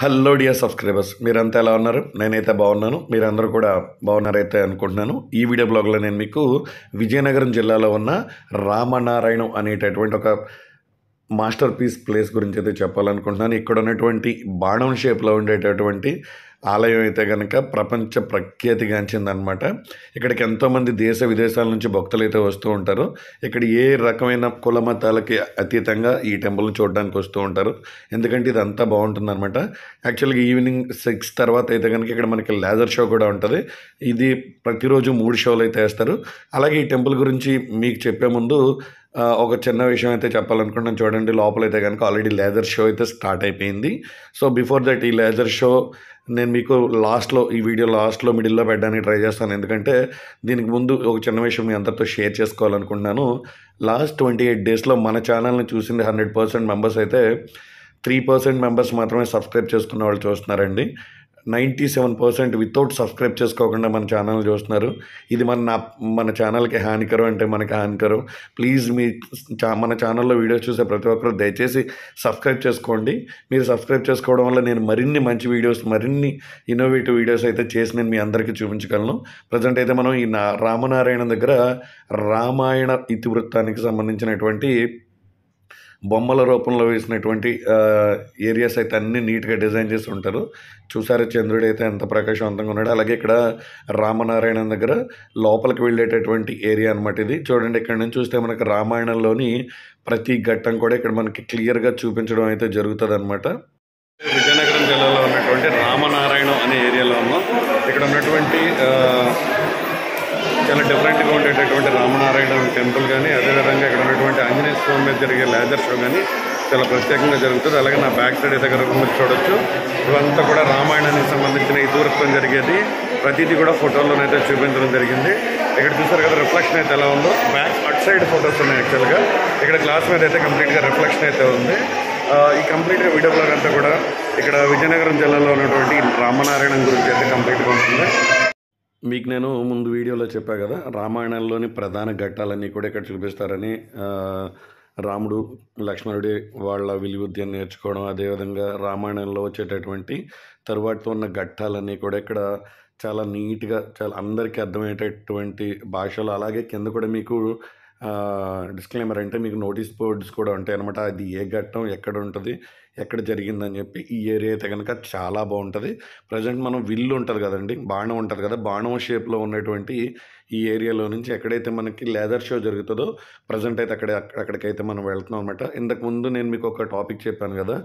Hello dear subscribers, మీరంతా ఎలా ఉన్నారు? నేనైతే బాగున్నాను. మీరందరూ కూడా బాగున్నారైతే అనుకుంటున్నాను. ఈ వీడియో బ్లాగ్లో నేను మీకు విజయనగరం జిల్లాలో ఉన్న రామనారాయణం అనేటటువంటి ఒక మాస్టర్ పీస్ ప్లేస్ గురించి అయితే చెప్పాలనుకుంటున్నాను. ఇక్కడ ఉన్నటువంటి బాణం షేప్లో ఉండేటటువంటి ఆలయం అయితే కనుక ప్రపంచ ప్రఖ్యాతిగాంచిందనమాట. ఇక్కడికి ఎంతోమంది దేశ విదేశాల నుంచి భక్తులు అయితే వస్తూ ఉంటారు. ఇక్కడ ఏ రకమైన కుల మతాలకి అతీతంగా ఈ టెంపుల్ని చూడడానికి వస్తూ ఉంటారు. ఎందుకంటే ఇది అంతా బాగుంటుందన్నమాట. యాక్చువల్గా ఈవినింగ్ 6 తర్వాత అయితే కనుక ఇక్కడ మనకి లేజర్ షో కూడా ఉంటుంది. ఇది ప్రతిరోజు 3 షోలు అయితే వేస్తారు. అలాగే ఈ టెంపుల్ గురించి మీకు చెప్పే ముందు ఒక చిన్న విషయం అయితే చెప్పాలనుకుంటున్నాను. చూడండి, లోపలైతే కనుక ఆల్రెడీ లేజర్ షో అయితే స్టార్ట్ అయిపోయింది. సో బిఫోర్ దట్ ఈ లేజర్ షో నేను మీకు ఈ వీడియో లాస్ట్లో మిడిల్లో పెట్టడానికి ట్రై చేస్తాను. ఎందుకంటే దీనికి ముందు ఒక చిన్న విషయం మీ అందరితో షేర్ చేసుకోవాలనుకుంటున్నాను. లాస్ట్ 28 డేస్లో మన ఛానల్ని చూసింది 100% మెంబర్స్ అయితే 3% మెంబర్స్ మాత్రమే సబ్స్క్రైబ్ చేసుకున్న వాళ్ళు చూస్తున్నారండి. 97% వితౌట్ సబ్స్క్రైబ్ చేసుకోకుండా మన ఛానల్ చూస్తున్నారు. ఇది మన ఛానల్కి హానికరం, అంటే మనకి హానికరం. ప్లీజ్ మన ఛానల్లో వీడియోస్ చూసే ప్రతి ఒక్కరు దయచేసి సబ్స్క్రైబ్ చేసుకోండి. మీరు సబ్స్క్రైబ్ చేసుకోవడం వల్ల నేను మరిన్ని మంచి వీడియోస్, మరిన్ని ఇన్నోవేటివ్ వీడియోస్ అయితే చేసి నేను మీ అందరికీ చూపించగలను. ప్రజెంట్ అయితే మనం ఈ రామనారాయణ దగ్గర రామాయణ ఇతివృత్తానికి సంబంధించినటువంటి బొమ్మల రూపంలో వేసినటువంటి ఏరియాస్ అయితే అన్నీ నీట్గా డిజైన్ చేసి ఉంటారు. చూసారు చంద్రుడు అయితే ఎంత ప్రకాశవంతంగా ఉన్నాడు. అలాగే ఇక్కడ రామనారాయణ దగ్గర లోపలికి వెళ్ళేటటువంటి ఏరియా అనమాట ఇది. చూడండి, ఇక్కడ నుంచి చూస్తే మనకు రామాయణంలోని ప్రతి ఘట్టం కూడా ఇక్కడ మనకి క్లియర్గా చూపించడం అయితే జరుగుతుంది అనమాట. విజయనగరం జిల్లాలో ఉన్నటువంటి రామనారాయణం అనే ఏరియాలో ఉన్నాం. ఇక్కడ ఉన్నటువంటి చాలా డిఫరెంట్గా ఉండేటటువంటి రామనారాయణ టెంపుల్ కానీ, అదేవిధంగా ఇక్కడ ఉన్నటువంటి ఆంజనేయ స్వామి మీద జరిగే లేజర్ షో కానీ చాలా ప్రత్యేకంగా జరుగుతుంది. అలాగే నా బ్యాక్ సైడ్ అయితే కనుక మీరు చూడొచ్చు, ఇవంతా కూడా రామాయణానికి సంబంధించిన ఇతివృత్తం జరిగేది. ప్రతిదీ కూడా ఫోటోల్లోనైతే చూపించడం జరిగింది. ఇక్కడ చూసారు కదా రిఫ్లెక్షన్ అయితే ఎలా ఉందో. బ్యాక్ అట్ సైడ్ ఫొటోస్ ఉన్నాయి. యాక్చువల్గా ఇక్కడ గ్లాస్ మీద అయితే కంప్లీట్గా రిఫ్లెక్షన్ అయితే ఉంది. ఈ కంప్లీట్గా వీడియో బ్లాగ్ అంతా కూడా ఇక్కడ విజయనగరం జిల్లాలో ఉన్నటువంటి రామనారాయణం గురించి అయితే కంప్లీట్గా ఉంటుంది. మీకు నేను ముందు వీడియోలో చెప్పా కదా, రామాయణంలోని ప్రధాన ఘట్టాలన్నీ కూడా ఇక్కడ చూపిస్తారని. రాముడు లక్ష్మణుడి వాళ్ళ విలువిద్యను నేర్చుకోవడం, అదేవిధంగా రామాయణంలో వచ్చేటటువంటి తరువాతితో ఉన్న ఘట్టాలన్నీ కూడా ఇక్కడ చాలా నీట్గా, చాలా అందరికీ అర్థమయ్యేటటువంటి భాషలో, అలాగే కింద కూడా మీకు డిస్క్లైమర్ అంటే మీకు నోటీస్ బోర్డ్స్ కూడా ఉంటాయి అనమాట. అది ఏ ఘట్టం ఎక్కడ ఉంటుంది, ఎక్కడ జరిగిందని చెప్పి. ఈ ఏరియా అయితే కనుక చాలా బాగుంటుంది. ప్రజెంట్ మనం విల్లు ఉంటుంది కదండి, బాణం ఉంటుంది కదా, బాణం షేప్లో ఉన్నటువంటి ఈ ఏరియాలో నుంచి ఎక్కడైతే మనకి లేజర్ షో జరుగుతుందో ప్రజెంట్ అయితే అక్కడికైతే మనం వెళ్తున్నాం అనమాట. ఇంతకుముందు నేను మీకు ఒక టాపిక్ చెప్పాను కదా,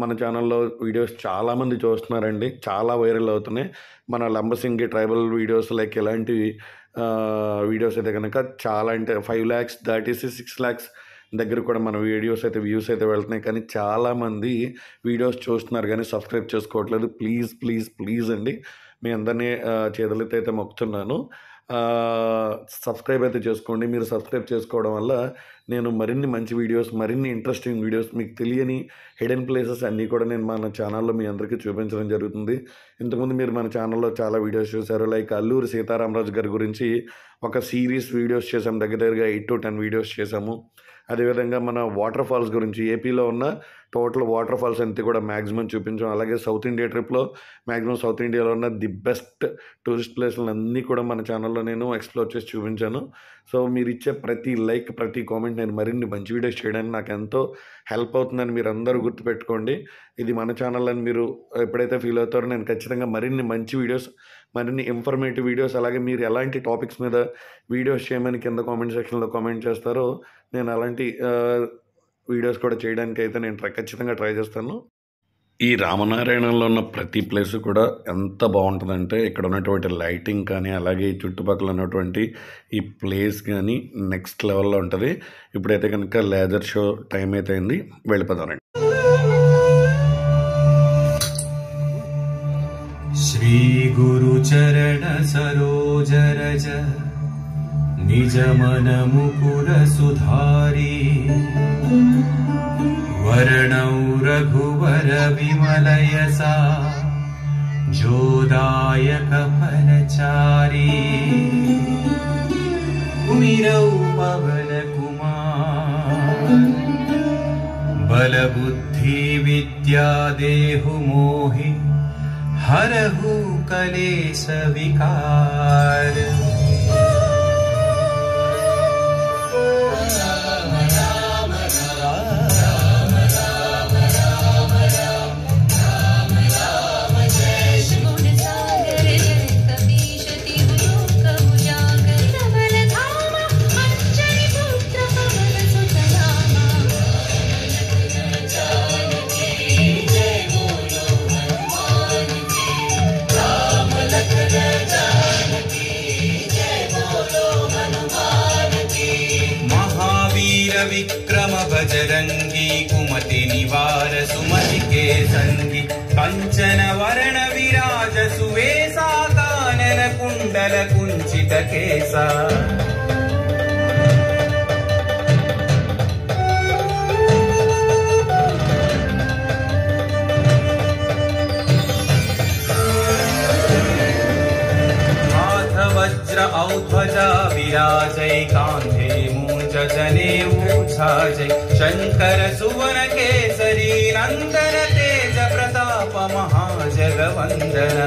మన ఛానల్లో వీడియోస్ చాలామంది చూస్తున్నారండి, చాలా వైరల్ అవుతున్నాయి. మన లంబసింగి ట్రైబల్ వీడియోస్ లైక్ ఇలాంటివి వీడియోస్ అయితే కనుక చాలా, అంటే 5 lakhs దాటేసి 6 lakhs దగ్గర కూడా మన వీడియోస్ అయితే వ్యూస్ అయితే వెళ్తున్నాయి. కానీ చాలామంది వీడియోస్ చూస్తున్నారు కానీ సబ్స్క్రైబ్ చేసుకోవట్లేదు. ప్లీజ్ ప్లీజ్ ప్లీజ్ అండి, మీ అందరినీ చేతులతో అయితే మొక్కుతున్నాను. సబ్స్క్రైబ్ అయితే చేసుకోండి. మీరు సబ్స్క్రైబ్ చేసుకోవడం వల్ల నేను మరిన్ని మంచి వీడియోస్, మరిన్ని ఇంట్రెస్టింగ్ వీడియోస్, మీకు తెలియని హిడెన్ ప్లేసెస్ అన్నీ కూడా నేను మన ఛానల్లో మీ అందరికీ చూపించడం జరుగుతుంది. ఇంతకుముందు మీరు మన ఛానల్లో చాలా వీడియోస్ చూశారు. లైక్ అల్లూరి సీతారామరాజు గారి గురించి ఒక సిరీస్ వీడియోస్ చేసాము, దగ్గరగా 8 to 10 వీడియోస్ చేసాము. అదేవిధంగా మన వాటర్ ఫాల్స్ గురించి, ఏపీలో ఉన్న టోటల్ వాటర్ ఫాల్స్ అంతా కూడా మ్యాక్సిమం చూపించాం. అలాగే సౌత్ ఇండియా ట్రిప్లో మ్యాక్సిమం సౌత్ ఇండియాలో ఉన్న ది బెస్ట్ టూరిస్ట్ ప్లేస్లు అన్నీ కూడా మన ఛానల్లో నేను ఎక్స్ప్లోర్ చేసి చూపించాను. సో మీరు ఇచ్చే ప్రతి లైక్, ప్రతి కామెంట్ నేను మరిన్ని మంచి వీడియోస్ చేయడానికి నాకు ఎంతో హెల్ప్ అవుతుందని మీరు అందరూ గుర్తుపెట్టుకోండి. ఇది మన ఛానల్ అని మీరు ఎప్పుడైతే ఫీల్ అవుతారో నేను ఖచ్చితంగా మరిన్ని మంచి వీడియోస్, మరిన్ని ఇన్ఫర్మేటివ్ వీడియోస్, అలాగే మీరు ఎలాంటి టాపిక్స్ మీద వీడియోస్ చేయమని కింద కామెంట్ సెక్షన్లో కామెంట్ చేస్తారో నేను అలాంటి వీడియోస్ కూడా చేయడానికి అయితే నేను ఖచ్చితంగా ట్రై చేస్తాను. ఈ రామనారాయణంలో ఉన్న ప్రతి ప్లేస్ కూడా ఎంత బాగుంటుందంటే ఇక్కడ ఉన్నటువంటి లైటింగ్ కానీ, అలాగే ఈ చుట్టుపక్కల ఉన్నటువంటి ఈ ప్లేస్ కానీ నెక్స్ట్ లెవెల్లో ఉంటుంది. ఇప్పుడైతే కనుక లేజర్ షో టైం అయితే అయింది, వెళ్ళిపోదామండి. శ్రీ గురు చరణ సరోజ రజ నిజ మన ముకుర సుధారి वर्णौ रघुवर विमलयसा जोदायक फलचारी कुमिरौ पवन कुमार बल बुद्धि विद्या देहु मोहि हरहु कलेश विकार। विक्रम बजरंगी कुमति निवार सुमति के संगी कंचन वरण विराज सुवेशा कानन कुंडल कुंचित केसा। वज्र औध्वजा विराजै कांधे मूंज जनेऊ छाजै शंकर सुवन केसरी नंदन तेज प्रताप महाजगवंदन।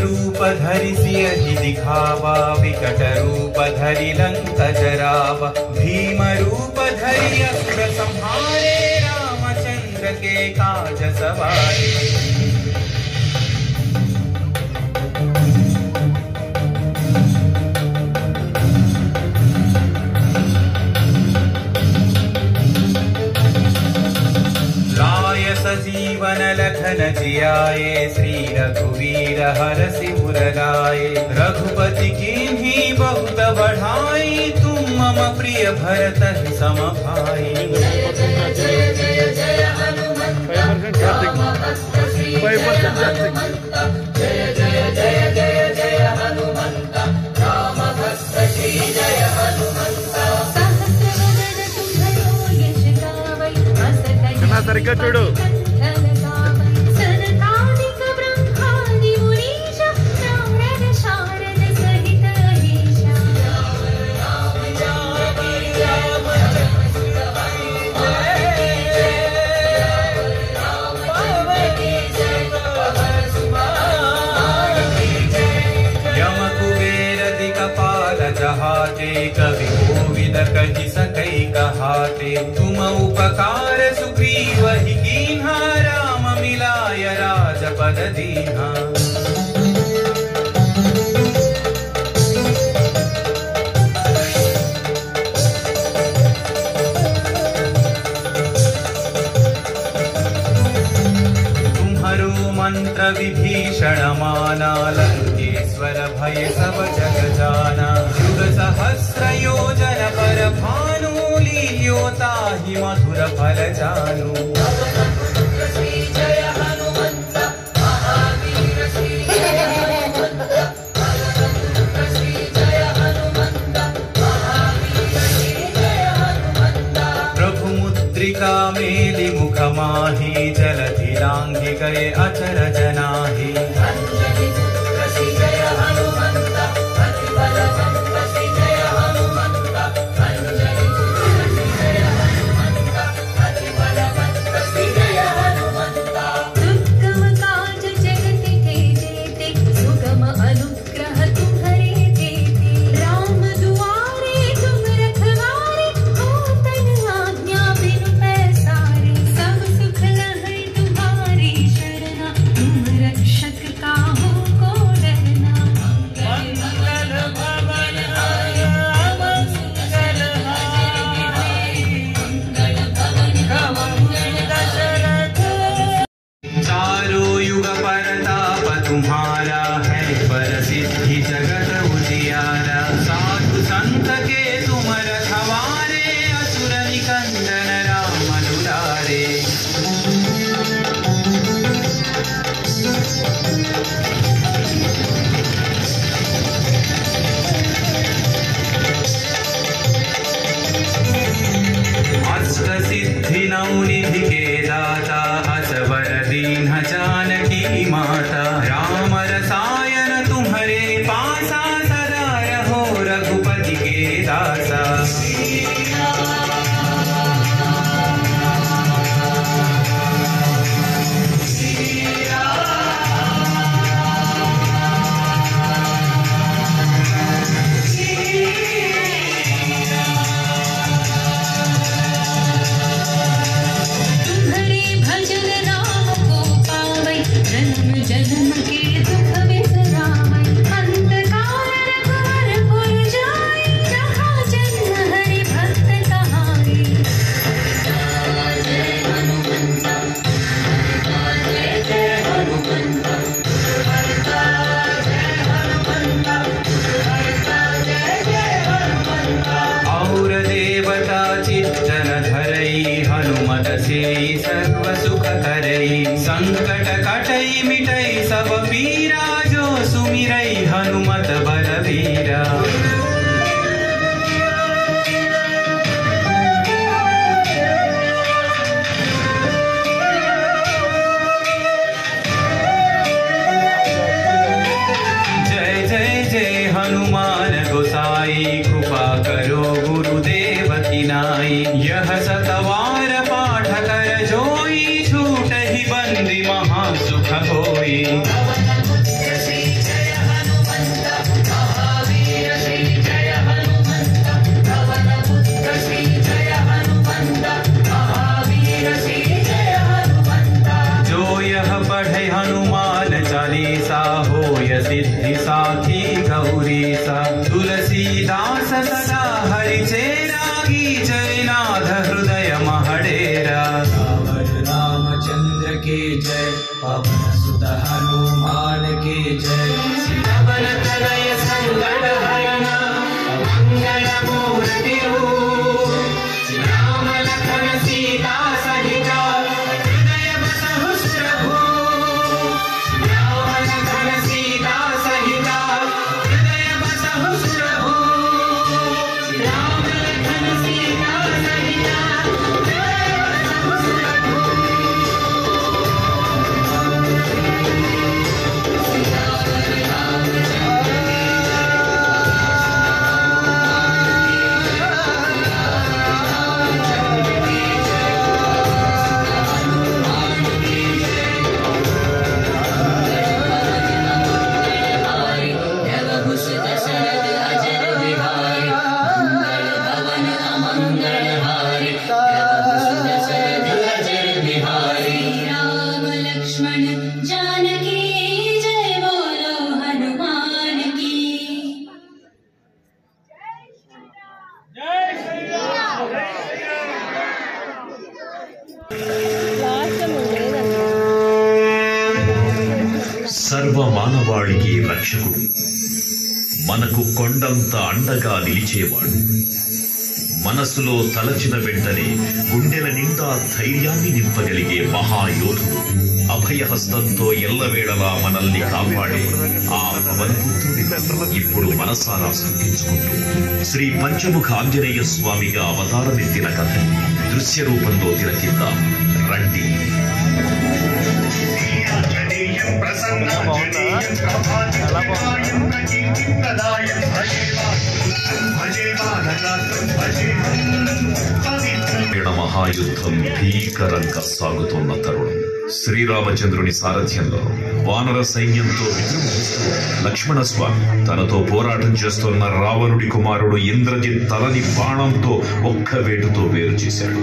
रूप धरि सियहि दिखावा विकट रूप धरि लंक जरावा भीम रूप धरि असुर संहारे रामचंद्र के काज सवारे। सजीवन लखन जियाए श्री रघुवीर हरषि उर लाए। रघुपति कीन्ही बहुत बढ़ाई तुम मम प्रिय भरत सम भाई। जय जय जय जय जय हनुमंत जय जय जय जय जय हनुमंत राम भक्त की जय हनुमंत। సరిగ్గా చూడు जहाते कवि कोविद कहि सकै कहाते। तुम उपकार सुग्रीव ही कीन्हा राम मिलाय राजपद दीन्हा। तुम्हरो मंत्र विभीषण माना लंकेश्वर भय सब जग जाना। युग सहस्र योजन पर भानु लील्यो ताहि मधुर फल जानु। जय हनुमंत महावीर श्री जय हनुमंत श्री जय हनुमंत महावीर श्री जय हनुमंत। प्रभु मुद्रिका मेलि मुख माहि जलधि लांघि गए अचरज नाहि। जय हनुमंत अति बलवंत श्री जय हनुमंत अंजनी जय हनुमंत अति बलवंत श्री जय हनुमंत। दुर्गम काज जगत के जेते सुगम अनुग्रह तुम्हारे देते। राम दुआरे तुम रखवारे होतन आज्ञा बिनु पैसारे। सब सुख लहै तुम्हारी शरणा तुम रक्षक परताप तुम्हारा है, परसिद्धि जगत उजियारा। साधु संत के तुम रखवारे, असुर निकंदन राम दुलारे। अष्ट सिद्धि नवनिधि के दाता, असवर दीन जानकी माता। राम रसायन तुम्हारे पासा, सदा रहो रघुपति के दासा। जन्म के दुख बिसरावै, अंधकार रघुवर पुर जाई, जहाँ जन्म हरि भक्त कहाई। जय हनुमंता, जय जय हनुमंता, जय हनुमंता, जय जय हनुमंता। और देवता चित्तन धरई, हनुमत से सर्व सुख करई। संकट कटई मिटई सब पीरा, जो सुमिरई हनुमत बलबीरा। जय जय जय हनुमान गोसाई, कृपा करो गुरुदेव की नाई। यह सतवार पाठ कर जोई, छूट ही बंदी महा सुख होई। श्री जय हनुमंता, महावीर श्री जय हनुमंता, पवन पुत्र श्री जय हनुमंता, महावीर श्री जय हनुमंता। जो यह पढ़े हनुमान चालीसा, होय सिद्धि साखी गौरीसा। तुलसीदास सदा हरि चेरा, की जय नाथ हृदय महडेरा। रामचंद्र के जय, पवन सुत हनुमान के जय। पवन तनय संकट हरण, मंगल मूर्ति रूप। राम लखन सीता सहित, हृदय बसहु प्रभु। राम लखन सीता सहित, हृदय बसहु प्रभु। राम लखन सीता सहित, हृदय बसहु प्रभु। राम लक्ष्मण जानकी जय, बोलो हनुमान की। సర్వ మానవాళికి రక్షకుడు, మనకు కొండంత అండగా నిలిచేవాడు. మనసులో తలచిన వెంటనే గుండెల నిండా ధైర్యాన్ని నింపగలిగే మహాయోధుడు. అభయహస్తంతో ఎల్లవేళలా మనల్ని కాపాడే ఆ పవనపుత్రుడి ఇప్పుడు మనసారా సంధించుకుంటూ శ్రీ పంచముఖ ఆంజనేయ స్వామిగా అవతారమెత్తిన కథని దృశ్య రూపంలో తిలకిద్దాం రండి. మహాయుద్ధం భీకరంగా సాగుతున్న తరుణం. శ్రీరామచంద్రుని సారథ్యంలో వానర సైన్యంతో విజృంభిస్తూ లక్ష్మణస్వామి తనతో పోరాటం చేస్తున్న రావణుడి కుమారుడు ఇంద్రజిత్ తలని బాణంతో ఒక్క వేటుతో వేరు చేశాడు.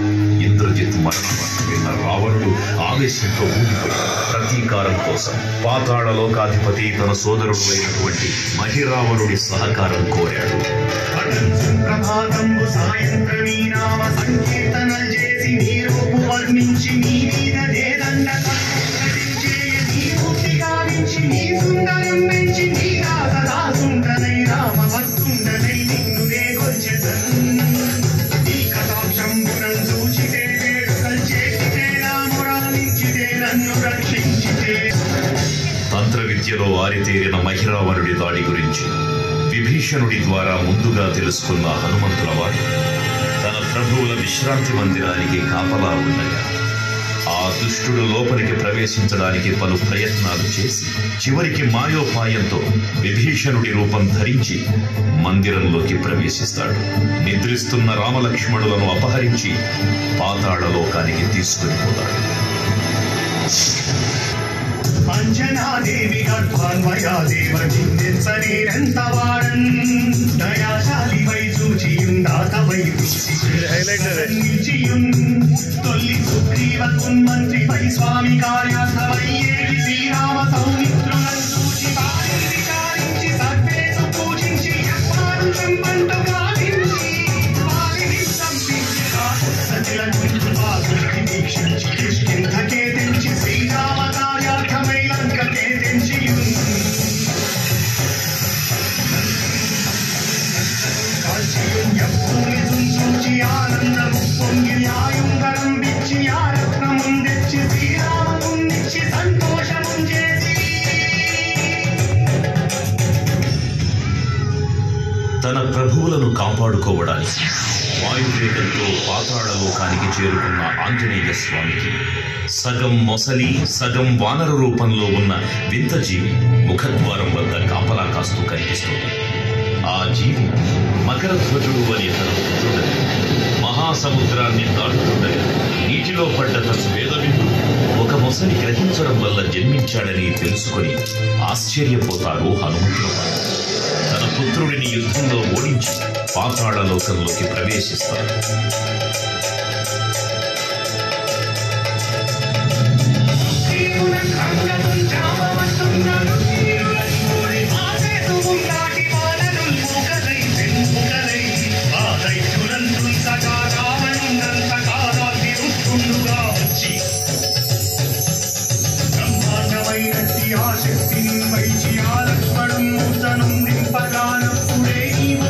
ఇంద్రజిత్ మరణం విన్న రావణుడు ఆవేశంతో ఊగిపోయాడు. ప్రతీకారం కోసం పాతాళ లోకాధిపతి తన సోదరుడు అయినటువంటి మహిరావణుడి సహకారం కోరాడు. మెచ్చి నీ సుందరం మెచ్చి నీ రాసుండనై రామ భక్తుండనై నిన్ను నే కొల్చెదన్ నీ కటాక్షంబునం చూచితే వేడుకల్ చేసితే రామురాలించితే నన్ను రక్షించితే. తంత్ర విద్యలో ఆరితేరిన మహిరావణుడి దాడి గురించి విభీషణుడి ద్వారా ముందుగా తెలుసుకున్న హనుమంతుల వారు తన ప్రభువుల విశ్రాంతి మందిరానికి కాపలా ఉండగా ఆ దుష్టుడు లోపలికి ప్రవేశించడానికి పలు ప్రయత్నాలు చేసి చివరికి మాయోపాయంతో విభీషణుడి రూపం ధరించి మందిరంలోకి ప్రవేశిస్తాడు. నిద్రిస్తున్న రామలక్ష్మణులను అపహరించి పాతాళలోకానికి తీసుకుని పోతాడు. అంజనాదేవి గర్భాన్వయాదేవ నిందించనేరంత వాడన్ దయాశాలి వై చూచియుందాత వై నిలిచియున్ తొల్లి సుగ్రీవకున్ మంత్రి వై స్వామి కార్యార్థమై ఏగి శ్రీరామ సౌమిత్రులను చూచి వారిని విచారించి సర్వేసు పూజించి ఎప్పారు చెంపంటు గాలించి వారిని సంపించి సతిలను కృపాకృతి దీక్షించి కిష్కింధకే తెంచి శ్రీరామ కార్యార్థమై లంకకే తెంచియున్ కాల్చియున్ ఎప్పుని చూచి ఆనందము పొంగి ఆయుంగరం బిచ్చి ఆరత్నమున్ తెచ్చి శ్రీరామమున్నిచ్చి సంతోషమున్ చేసి. తన ప్రభువులను కాపాడుకోవడానికి వాయువేగంతో పాతాళలోకానికి చేరుకున్న ఆంజనేయ స్వామికి సగం మొసలి సగం వానర రూపంలో ఉన్న వింత జీవి ముఖద్వారం వద్ద కాపలా కాస్తూ కనిపిస్తుంది. ఆ జీవి మకరధ్వజుడు అని తన పుత్రుడని మహాసముద్రాన్ని దాటుతుండగా నీటిలో పడ్డ తన వేద వింటూ ఒక మొసలి గ్రహించడం వల్ల జన్మించాడని తెలుసుకొని ఆశ్చర్యపోతారు హనుమంతుల వారు. తన పుత్రుడిని యుద్ధంలో ఓడించి పాతాళలోకంలోకి ప్రవేశిస్తారు.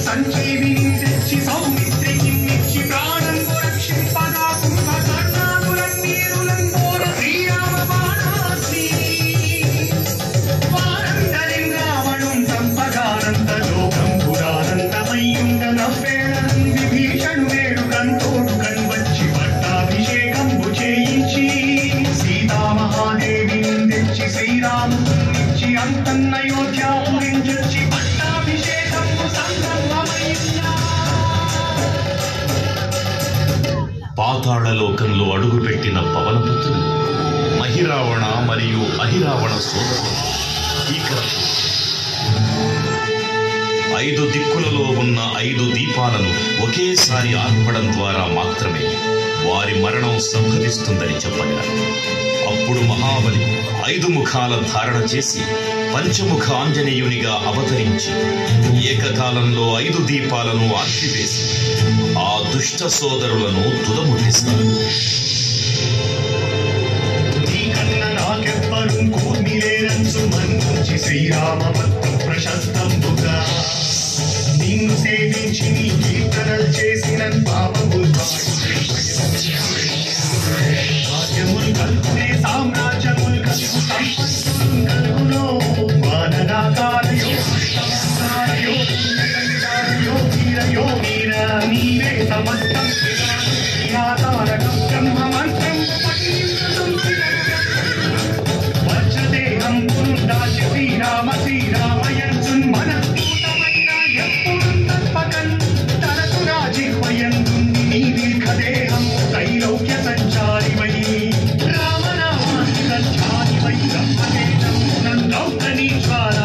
సంజీవిని తెచ్చి సౌమిత్రికి నిచ్చి ప్రాణం రక్షింపగా కుంభకర్ణాదులన్నీరులందోర శ్రీరామ బాణాస్తి వారందరిన్ రావణుం సంపగానంత లోకం పురానంతమయ్యుండ నవ్వేళనం విభీషణు వేడుకంతోడు కన్వచ్చి పట్టాభిషేకంబు చేయించి సీతామహాదేవిని తెచ్చి శ్రీరామునిచ్చి అంతన్నయోధ్యాపురించొచ్చి పట్టాభిషేకంబు పాతాళలోకంలో అడుగుపెట్టిన పవనపుత్రులు మహిరావణ మరియు అహిరావణ సోదరులు ఇక 5 దిక్కులలో ఉన్న 5 దీపాలను ఒకేసారి ఆర్పడం ద్వారా మాత్రమే వారి మరణం సంభవిస్తుందని చెప్పగారు. అప్పుడు మహాబలి 5 ముఖాల ధారణ చేసి పంచముఖ ఆంజనేయునిగా అవతరించి ఏకకాలంలో 5 దీపాలను ఆర్పివేసి ఆ దుష్ట సోదరులను తుదముట్టిస్తారు. శ్రీరామ భక్తి ప్రశస్తంబుగా నిన్ను సేవించి నీ కీర్తనలు చేసిన పాపములు రాజ్యములు కలుగునే సామ్రాజ్యములు కలుగు సంపత్తులు కలుగులో వానరాకారయో నీవే సమస్తం బ్రహ్మమంత్రం వచ్చదేహం పురుదాచి శ్రీరామ శ్రీరామయంచున్ మనస్ఫూతమైన ఎప్పుడు తప్పకన్ తరతు రాజిహ్వయందుంది నీ దీర్ఘదేహం త్రైలోక్య సంచారివై రామనామాని సంచారివై బ్రహ్మదేశం నందౌకనీ జ్వాల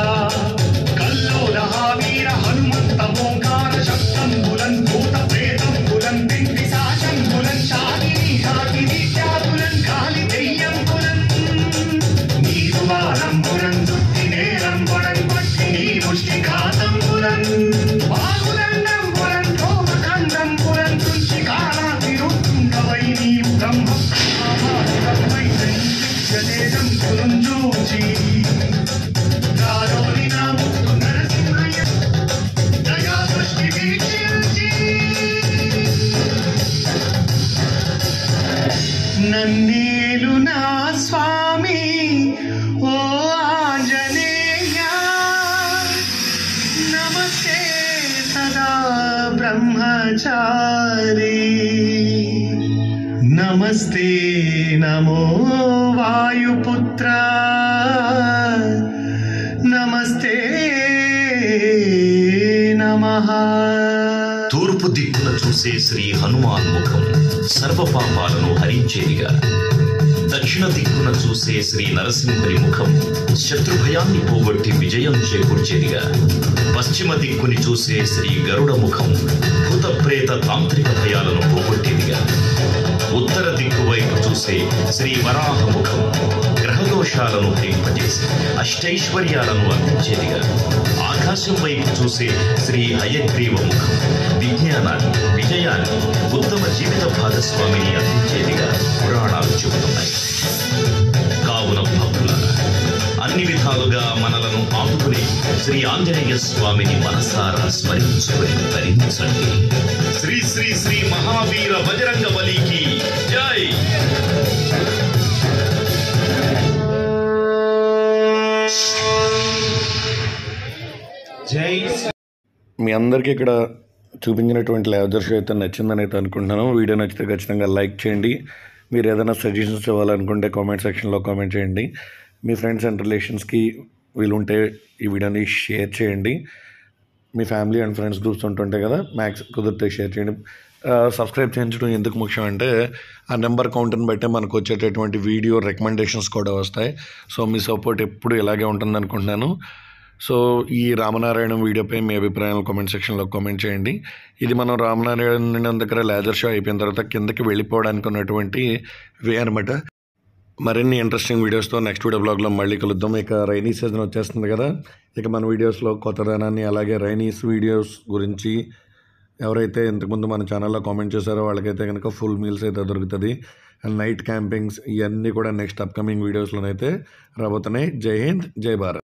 కల్లోల వీర హనుమంత ఓంకార శబ్దంబులన్ భూత ప్రేతంబులన్ పిశాచంబులన్ శాకిని శాకిని శాకులన్ గాలి దెయ్యంబులన్ నీరువారంబులన్ దుత్తినేరంబులన్ పట్టి నీ ముష్టిఘాతంబులన్ బాహుదండంబులన్ ధోమఖండంబులన్ తుంచి కాలాతిరుతుండవై నీవు బ్రహ్మ బ్రహ్మై జనేజంబులన్ చూచి ఓ ఆంజనేయ నమస్తే సదా బ్రహ్మచారి నమస్తే నమో వాయుపుత్ర నమస్తే నమః. తూర్పు దిక్కున చూసే శ్రీ హనుమాన్ ముఖం సర్వ పాపాలను హరించేదిగా, దక్షిణ దిక్కున చూసే శ్రీ నరసింహుని ముఖం శత్రుభయాన్ని పోగొట్టి విజయం చేకూర్చేదిగా, పశ్చిమ దిక్కుని చూసే శ్రీ గరుడ ముఖం భూత ప్రేత తాంత్రిక భయాలను పోగొట్టేదిగా, ఉత్తర దిక్కు వైపు చూసే శ్రీ వరాహ ముఖం గ్రహదోషాలను హరింపజేసి అష్టైశ్వర్యాలను అందించేదిగా, ఆకాశం వైపు చూసే శ్రీ హయగ్రీవ ముఖం విజ్ఞానాన్ని, విజయాన్ని, ఉత్తమ జీవిత భాగస్వామిని అందించేదిగా పురాణాలు చెబుతున్నాయి. కావున భక్తులారా, అన్ని విధాలుగా మనలను ఆదుకునే శ్రీ ఆంజనేయ స్వామిని మనసారా స్మరించుకొని ధరించండి. శ్రీ శ్రీ శ్రీ మహావీర బజరంగ బలికి జై. జై మీ అందరికీ ఇక్కడ చూపించినటువంటి లేజర్ షో అయితే నచ్చిందని అయితే అనుకుంటున్నాను. వీడియో నచ్చితే ఖచ్చితంగా లైక్ చేయండి. మీరు ఏదైనా సజెషన్స్ ఇవ్వాలనుకుంటే కామెంట్ సెక్షన్లో కామెంట్ చేయండి. మీ ఫ్రెండ్స్ అండ్ రిలేషన్స్కి వీలుంటే ఈ వీడియోని షేర్ చేయండి. మీ ఫ్యామిలీ అండ్ ఫ్రెండ్స్ గ్రూప్స్ ఉంటుంటాయి కదా, మ్యాక్స్ కుదిరితే షేర్ చేయండి. సబ్స్క్రైబ్ చేయించడం ఎందుకు ముఖ్యం అంటే ఆ నెంబర్ కౌంట్ని బట్టే మనకు వచ్చేటటువంటి వీడియో రికమెండేషన్స్ కూడా వస్తాయి. సో మీ సపోర్ట్ ఎప్పుడు ఇలాగే ఉంటుంది అనుకుంటున్నాను. సో ఈ రామనారాయణం వీడియోపై మీ అభిప్రాయాలు కామెంట్ సెక్షన్లో కామెంట్ చేయండి. ఇది మనం రామనారాయణం దగ్గర లేజర్ షో అయిపోయిన తర్వాత కిందకి వెళ్ళిపోవడానికి ఉన్నటువంటి వే అనమాట. మరిన్ని ఇంట్రెస్టింగ్ వీడియోస్తో నెక్స్ట్ వీడియో బ్లాగ్లో మళ్ళీ కలుద్దాం. ఇక రైనీ సీజన్ వచ్చేస్తుంది కదా, ఇక మన వీడియోస్లో కొత్తదనాన్ని, అలాగే రైనీస్ వీడియోస్ గురించి ఎవరైతే ఇంతకుముందు మన ఛానల్లో కామెంట్ చేశారో వాళ్ళకైతే కనుక ఫుల్ మీల్స్ అయితే దొరుకుతుంది. అండ్ నైట్ క్యాంపింగ్స్ ఇవన్నీ కూడా నెక్స్ట్ అప్కమింగ్ వీడియోస్లోనైతే రాబోతున్నాయి. జై హింద్, జై భారత్.